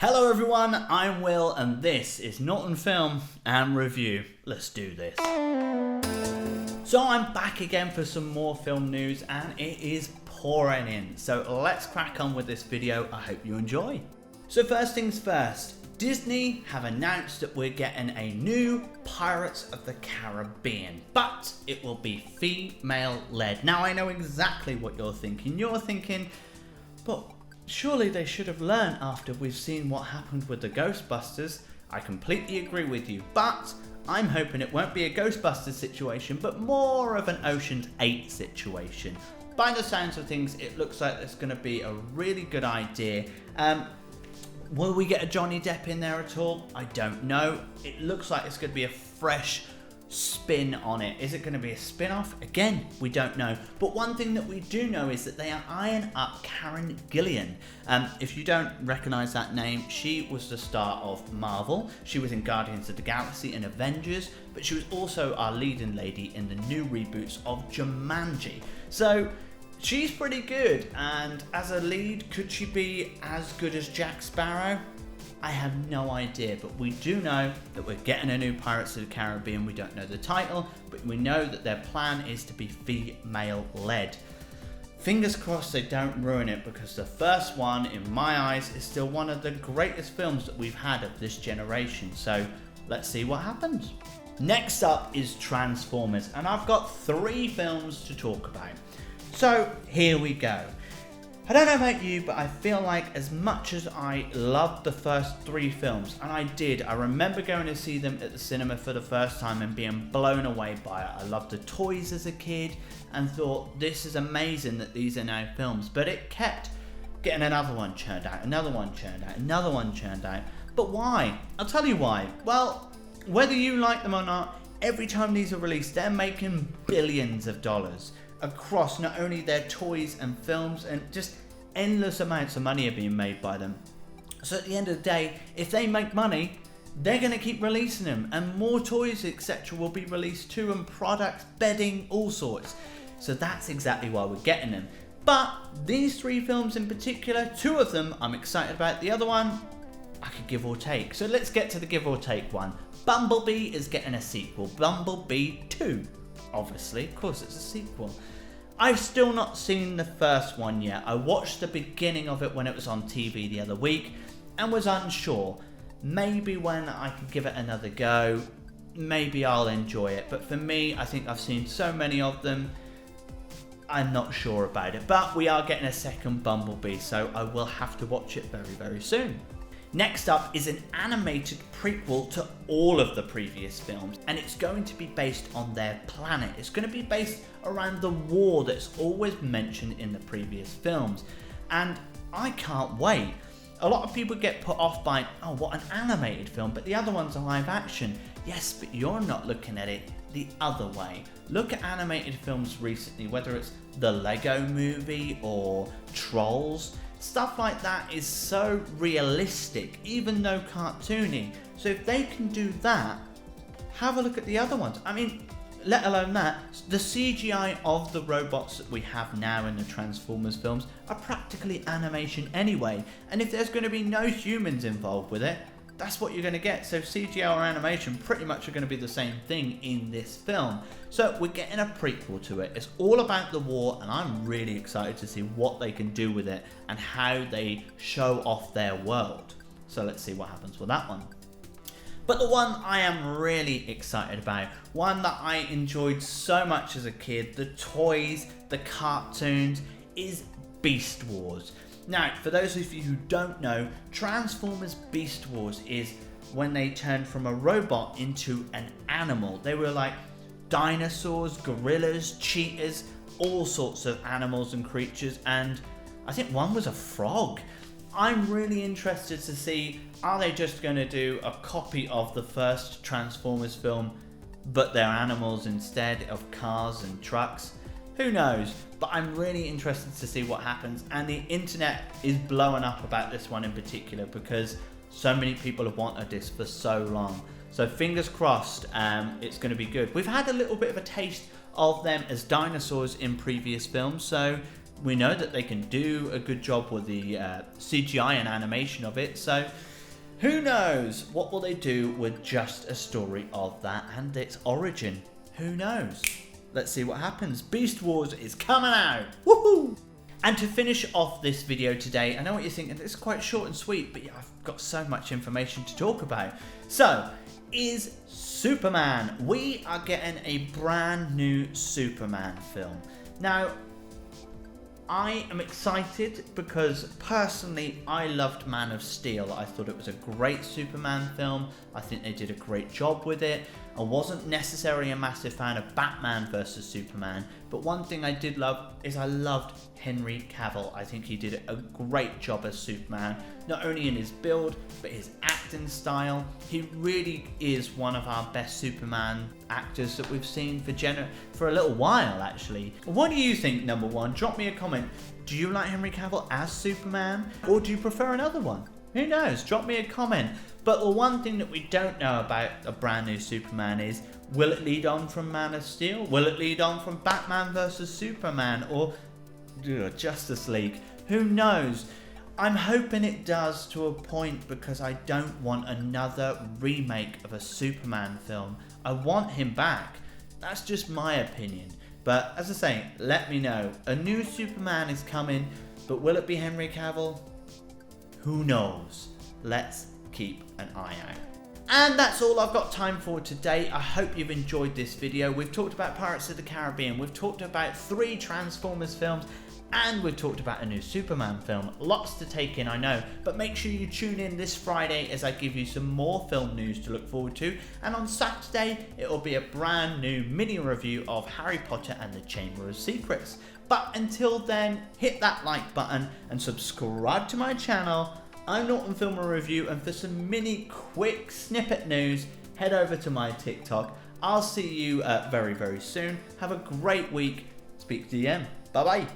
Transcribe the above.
Hello everyone, I'm Will and this is Norton Film and Review. Let's do this. So I'm back again for some more film news and it is pouring in. So let's crack on with this video. I hope you enjoy. So first things first, Disney have announced that we're getting a new Pirates of the Caribbean, but it will be female led. Now I know exactly what you're thinking. You're thinking, but surely they should have learned after we've seen what happened with the Ghostbusters. I completely agree with you, but I'm hoping it won't be a Ghostbusters situation, but more of an Ocean's 8 situation. By the sounds of things, it looks like it's going to be a really good idea. Will we get a Johnny Depp in there at all? I don't know. It looks like it's going to be a fresh spin on it. Is it going to be a spin-off? Again, we don't know. But one thing that we do know is that they are eyeing up Karen Gillan. If you don't recognise that name, she was the star of Marvel. She was in Guardians of the Galaxy and Avengers, but she was also our leading lady in the new reboots of Jumanji. So she's pretty good, and as a lead, could she be as good as Jack Sparrow? I have no idea, but we do know that we're getting a new Pirates of the Caribbean. We don't know the title, but we know that their plan is to be female-led. Fingers crossed they don't ruin it, because the first one, in my eyes, is still one of the greatest films that we've had of this generation. So let's see what happens. Next up is Transformers, and I've got 3 films to talk about. So here we go. I don't know about you, but I feel like as much as I loved the first 3 films, and I remember going to see them at the cinema for the first time and being blown away by it. I loved the toys as a kid and thought, this is amazing that these are now films, but it kept getting another one churned out, another one churned out, another one churned out. But why? I'll tell you why. Well, whether you like them or not, every time these are released, they're making billions of dollars across not only their toys and films, and just endless amounts of money are being made by them. So at the end of the day, if they make money, they're going to keep releasing them, and more toys etc. will be released too, and products, bedding, all sorts. So that's exactly why we're getting them. But these 3 films in particular, 2 of them I'm excited about, the other one I could give or take. So let's get to the give or take one. Bumblebee is getting a sequel, Bumblebee 2. Obviously, of course it's a sequel. I've still not seen the first one yet. I watched the beginning of it when it was on TV the other week and was unsure. Maybe when I can give it another go, maybe I'll enjoy it. But for me, I think I've seen so many of them, I'm not sure about it. But we are getting a second Bumblebee, so I will have to watch it very, very soon. Next up is an animated prequel to all of the previous films, and it's going to be based on their planet. It's going to be based around the war that's always mentioned in the previous films, and I can't wait. A lot of people get put off by, oh, what an animated film, but the other one's a live action. Yes, but you're not looking at it the other way. Look at animated films recently, whether it's the Lego Movie or Trolls. Stuff like that is so realistic, even though cartoony. So if they can do that, have a look at the other ones. I mean, let alone that, the CGI of the robots that we have now in the Transformers films are practically animation anyway. And if there's going to be no humans involved with it, that's what you're going to get. So CGI or animation pretty much are going to be the same thing in this film. So we're getting a prequel to it. It's all about the war, and I'm really excited to see what they can do with it and how they show off their world. So let's see what happens with that one. But the one I am really excited about, one that I enjoyed so much as a kid, the toys, the cartoons, is Beast Wars. Now, for those of you who don't know, Transformers Beast Wars is when they turned from a robot into an animal. They were like dinosaurs, gorillas, cheetahs, all sorts of animals and creatures, and I think one was a frog. I'm really interested to see, are they just going to do a copy of the first Transformers film, but they're animals instead of cars and trucks? Who knows? But I'm really interested to see what happens, and the internet is blowing up about this one in particular because so many people have wanted this for so long. So fingers crossed, it's going to be good. We've had a little bit of a taste of them as dinosaurs in previous films, so we know that they can do a good job with the CGI and animation of it. So Who knows? What will they do with just a story of that and its origin? Who knows? Let's see what happens. Beast Wars is coming out. Woohoo! And to finish off this video today, I know what you're thinking, it's quite short and sweet, but yeah, I've got so much information to talk about. So, is Superman. We are getting a brand new Superman film. Now, I am excited because personally I loved Man of Steel. I thought it was a great Superman film. I think they did a great job with it. I wasn't necessarily a massive fan of Batman vs Superman, but one thing I did love is I loved Henry Cavill. I think he did a great job as Superman, not only in his build, but his acting style. He really is one of our best Superman actors that we've seen for a little while, actually. What do you think, number one? Drop me a comment. Do you like Henry Cavill as Superman, or do you prefer another one? Who knows? Drop me a comment. But the one thing that we don't know about a brand new Superman is, will it lead on from Man of Steel? Will it lead on from Batman vs Superman or Justice League? Who knows? I'm hoping it does to a point because I don't want another remake of a Superman film. I want him back. That's just my opinion. But as I say, let me know. A new Superman is coming, but will it be Henry Cavill? Who knows? Let's keep an eye out. And that's all I've got time for today. I hope you've enjoyed this video. We've talked about Pirates of the Caribbean, we've talked about 3 Transformers films, and we've talked about a new Superman film. Lots to take in, I know, but make sure you tune in this Friday as I give you some more film news to look forward to. And on Saturday, it will be a brand new mini review of Harry Potter and the Chamber of Secrets. But until then, hit that like button and subscribe to my channel. I'm Norton Filmer Review, and for some mini quick snippet news, head over to my TikTok. I'll see you very, very soon. Have a great week. Speak to you again. Bye bye.